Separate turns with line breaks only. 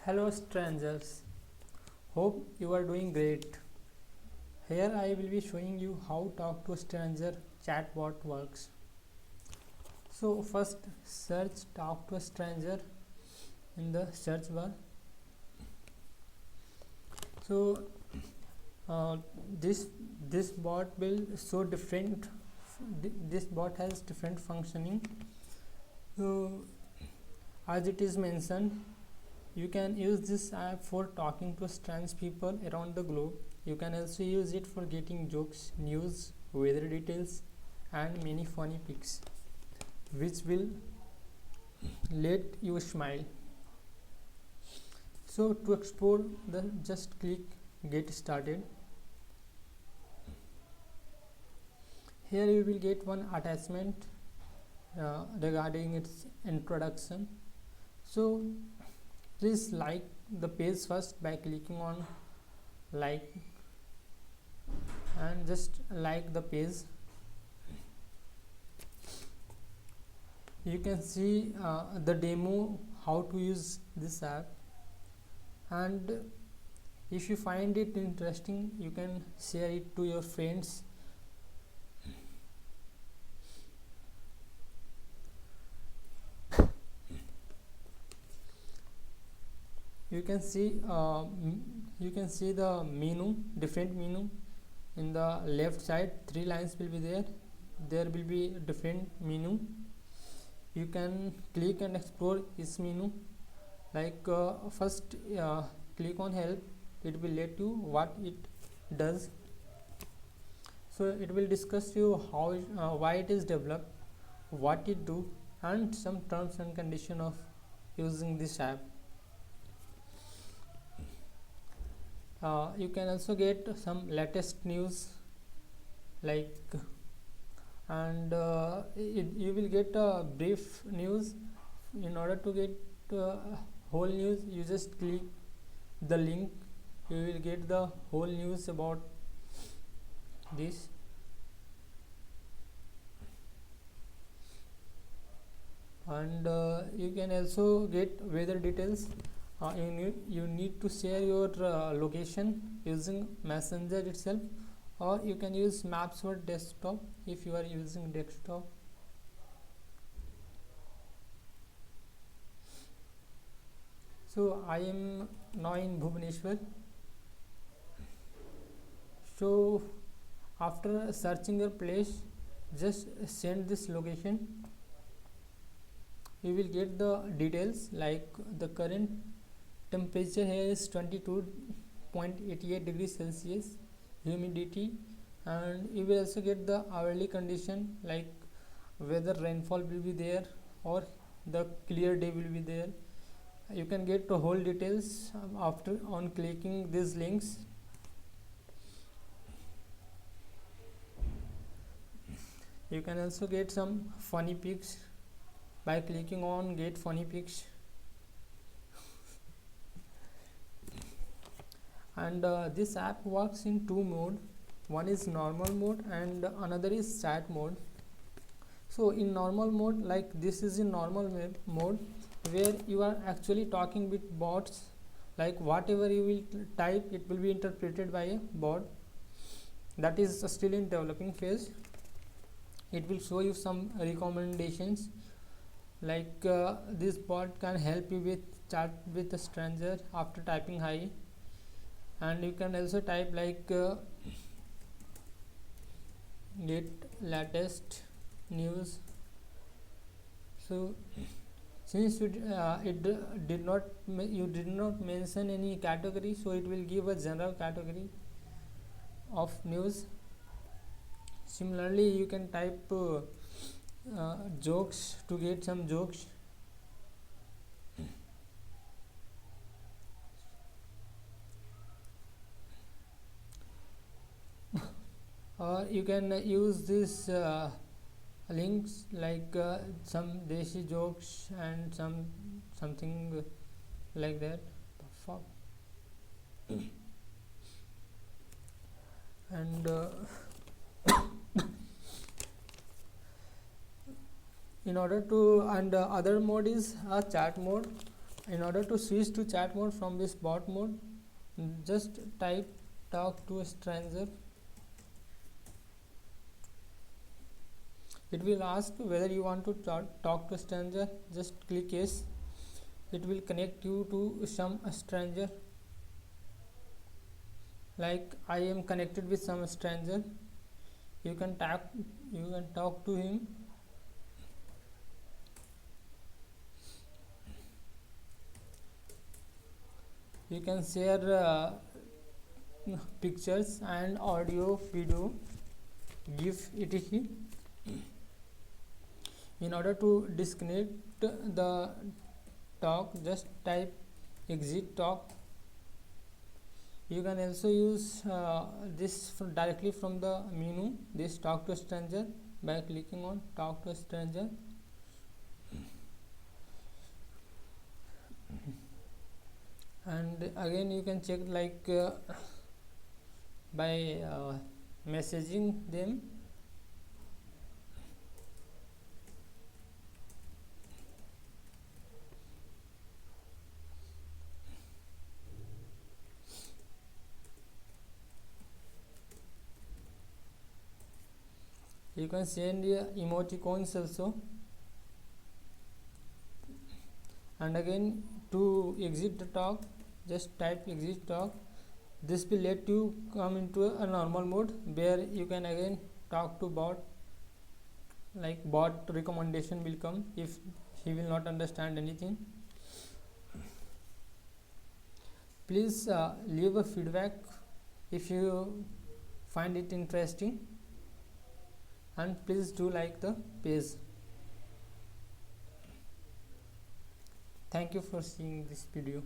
Hello strangers, hope you are doing great. Here I will be showing you how Talk to a Stranger chatbot works. So first search Talk to a Stranger in the search bar. So uh, this this bot will show different. This bot has different functioning. So as it is mentioned, you can use this app for talking to strange people around the globe. You can also use it for getting jokes, news, weather details, and many funny pics, which will let you smile. So to explore just click get started. Here you will get one attachment regarding its introduction. So please like the page first by clicking on like and just like the page. You can see the demo how to use this app, and if you find it interesting you can share it to your friends. You can see the menu, different menu. In the left side 3 lines will be there will be different menu. You can click and explore this menu. Like first click on help, it will let you what it does. So it will discuss you how why it is developed, what it do, and some terms and condition of using this app. You can also get some latest news, like and you will get a brief news. In order to get whole news, you just click the link, you will get the whole news about this. And you can also get weather details. You need to share your location using Messenger itself, or you can use maps for desktop if you are using desktop. So I am now in Bhubaneswar. So after searching your place, just send this location. You will get the details, like the current temperature here is 22.88 degrees Celsius, humidity, and you will also get the hourly condition, like whether rainfall will be there or the clear day will be there. You can get the whole details after on clicking these links. You can also get some funny pics by clicking on get funny pics. And this app works in two mode. One is normal mode and another is chat mode. So in normal mode, like this is in normal mode, where you are actually talking with bots, like whatever you will type it will be interpreted by a bot. That is still in developing phase. It will show you some recommendations, like this bot can help you with chat with a stranger after typing hi. And you can also type like get latest news. So since you did not mention any category, so it will give a general category of news. Similarly, you can type jokes to get some jokes. Or you can use these links, like some desi jokes and something like that. And in order to, and other mode is a chat mode. In order to switch to chat mode from this bot mode, just type talk to a stranger. It will ask whether you want to talk to a stranger. Just click yes. It will connect you to some stranger. Like I am connected with some stranger. You can talk to him. You can share pictures and audio, video, GIF, etc. In order to disconnect the talk, just type exit talk. You can also use this directly from the menu, this talk to stranger, by clicking on talk to stranger. And again you can check like by messaging them. You can send emoticons also. And again to exit the talk, just type exit talk. This will let you come into a normal mode where you can again talk to bot. Like bot recommendation will come if he will not understand anything. Please leave a feedback if you find it interesting, and please do like the page. Thank you for seeing this video.